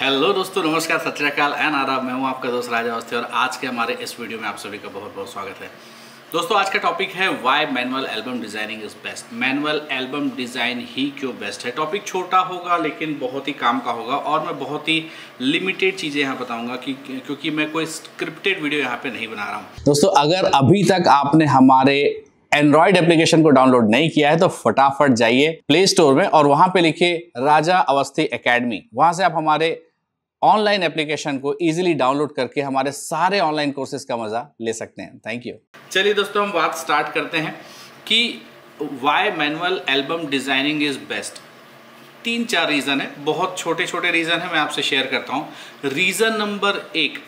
Hello दोस्तों, नमस्कार, सत श्री अकाल एंड आदाब। मैं हूं आपका दोस्त राजा अवस्थी और आज के हमारे इस वीडियो में आप सभी का बहुत बहुत स्वागत है। दोस्तों, आज का टॉपिक है why manual album designing is best. Manual album design ही क्यों बेस्ट है। टॉपिक छोटा होगा लेकिन बहुत ही काम का होगा और मैं बहुत ही लिमिटेड चीज़ें यहाँ बताऊंगा क्योंकि मैं कोई स्क्रिप्टेड वीडियो यहाँ पे नहीं बना रहा हूँ। दोस्तों, अगर अभी तक आपने हमारे एंड्रॉइड एप्लीकेशन को डाउनलोड नहीं किया है तो फटाफट जाइए प्ले स्टोर में और वहां पे लिखिए राजा अवस्थी एकेडमी। वहां से आप हमारे ऑनलाइन एप्लीकेशन को इजीली डाउनलोड करके हमारे सारे ऑनलाइन कोर्सेज का मजा ले सकते हैं। Thank you. चलिए दोस्तों, हम बात स्टार्ट करते हैं कि why manual album designing is best. 3-4 reason है, बहुत छोटे छोटे रीजन है, मैं आपसे शेयर करता हूं। रीजन नंबर 1,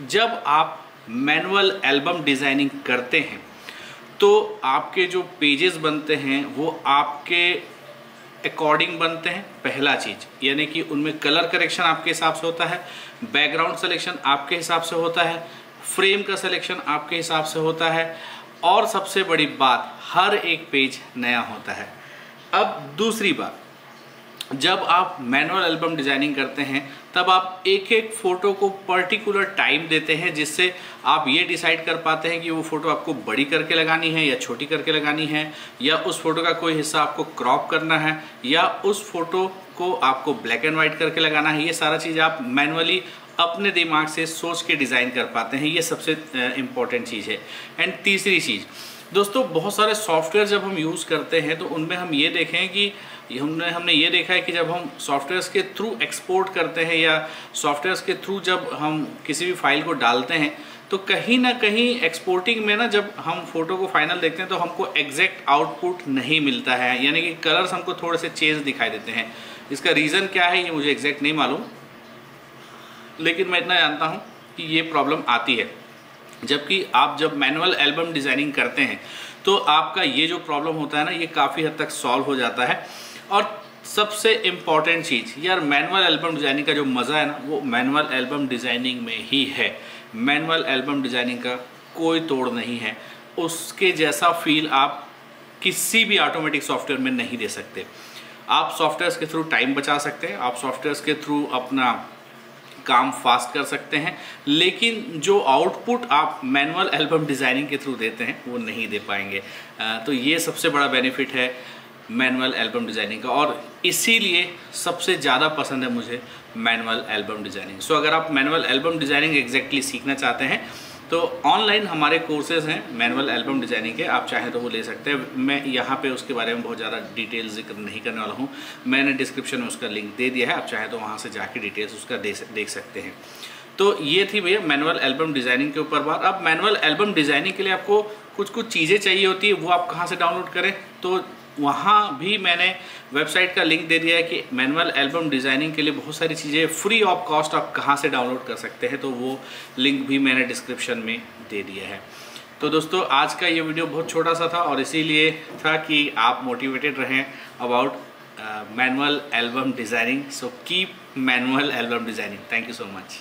जब आप मैनुअल एल्बम डिजाइनिंग करते हैं तो आपके जो पेजेस बनते हैं वो आपके अकॉर्डिंग बनते हैं। पहला चीज यानी कि उनमें कलर करेक्शन आपके हिसाब से होता है, बैकग्राउंड सिलेक्शन आपके हिसाब से होता है, फ्रेम का सिलेक्शन आपके हिसाब से होता है और सबसे बड़ी बात, हर एक पेज नया होता है। अब दूसरी बात, जब आप मैनुअल एल्बम डिजाइनिंग करते हैं तब आप एक एक फोटो को पर्टिकुलर टाइम देते हैं जिससे आप ये डिसाइड कर पाते हैं कि वो फोटो आपको बड़ी करके लगानी है या छोटी करके लगानी है, या उस फोटो का कोई हिस्सा आपको क्रॉप करना है, या उस फोटो को आपको ब्लैक एंड व्हाइट करके लगाना है। ये सारा चीज़ आप मैनुअली अपने दिमाग से सोच के डिज़ाइन कर पाते हैं। ये सबसे इम्पॉर्टेंट चीज़ है। एंड तीसरी चीज़ दोस्तों, बहुत सारे सॉफ्टवेयर जब हम यूज़ करते हैं तो उनमें हम ये देखें कि हमने ये देखा है कि जब हम सॉफ्टवेयर्स के थ्रू एक्सपोर्ट करते हैं या सॉफ्टवेयर्स के थ्रू जब हम किसी भी फाइल को डालते हैं तो कहीं ना कहीं एक्सपोर्टिंग में ना जब हम फोटो को फाइनल देखते हैं तो हमको एग्जैक्ट आउटपुट नहीं मिलता है, यानी कि कलर्स हमको थोड़े से चेंज दिखाई देते हैं। इसका रीज़न क्या है ये मुझे एग्जैक्ट नहीं मालूम, लेकिन मैं इतना जानता हूँ कि ये प्रॉब्लम आती है। जबकि आप जब मैनुअल एल्बम डिज़ाइनिंग करते हैं तो आपका ये जो प्रॉब्लम होता है ना, ये काफ़ी हद तक सॉल्व हो जाता है। और सबसे इम्पॉर्टेंट चीज़ यार, मैनुअल एल्बम डिज़ाइनिंग का जो मज़ा है ना वो मैनुअल एल्बम डिज़ाइनिंग में ही है। मैनुअल एल्बम डिज़ाइनिंग का कोई तोड़ नहीं है, उसके जैसा फील आप किसी भी ऑटोमेटिक सॉफ्टवेयर में नहीं दे सकते। आप सॉफ्टवेयर के थ्रू टाइम बचा सकते हैं, आप सॉफ्टवेयर के थ्रू अपना काम फास्ट कर सकते हैं, लेकिन जो आउटपुट आप मैनुअल एल्बम डिज़ाइनिंग के थ्रू देते हैं वो नहीं दे पाएंगे। तो ये सबसे बड़ा बेनिफिट है मैनुअल एल्बम डिज़ाइनिंग का और इसीलिए सबसे ज़्यादा पसंद है मुझे मैनुअल एल्बम डिज़ाइनिंग। सो अगर आप मैनुअल एल्बम डिज़ाइनिंग एग्जैक्टली सीखना चाहते हैं तो ऑनलाइन हमारे कोर्सेज हैं मैनुअल एल्बम डिज़ाइनिंग के, आप चाहें तो वो ले सकते हैं। मैं यहाँ पे उसके बारे में बहुत ज़्यादा डिटेल जिक्र नहीं करने वाला हूँ, मैंने डिस्क्रिप्शन में उसका लिंक दे दिया है, आप चाहें तो वहाँ से जाके डिटेल्स उसका देख सकते हैं। तो ये थी भैया मैनुअल एल्बम डिज़ाइनिंग के ऊपर बात। अब मैनुअल एल्बम डिज़ाइनिंग के लिए आपको कुछ चीज़ें चाहिए होती है, वो आप कहाँ से डाउनलोड करें, तो वहाँ भी मैंने वेबसाइट का लिंक दे दिया है कि मैनुअल एल्बम डिज़ाइनिंग के लिए बहुत सारी चीज़ें फ्री ऑफ कॉस्ट आप कहाँ से डाउनलोड कर सकते हैं, तो वो लिंक भी मैंने डिस्क्रिप्शन में दे दिया है। तो दोस्तों, आज का ये वीडियो बहुत छोटा सा था और इसीलिए था कि आप मोटिवेटेड रहें about manual album designing. So keep manual album designing. Thank you so much.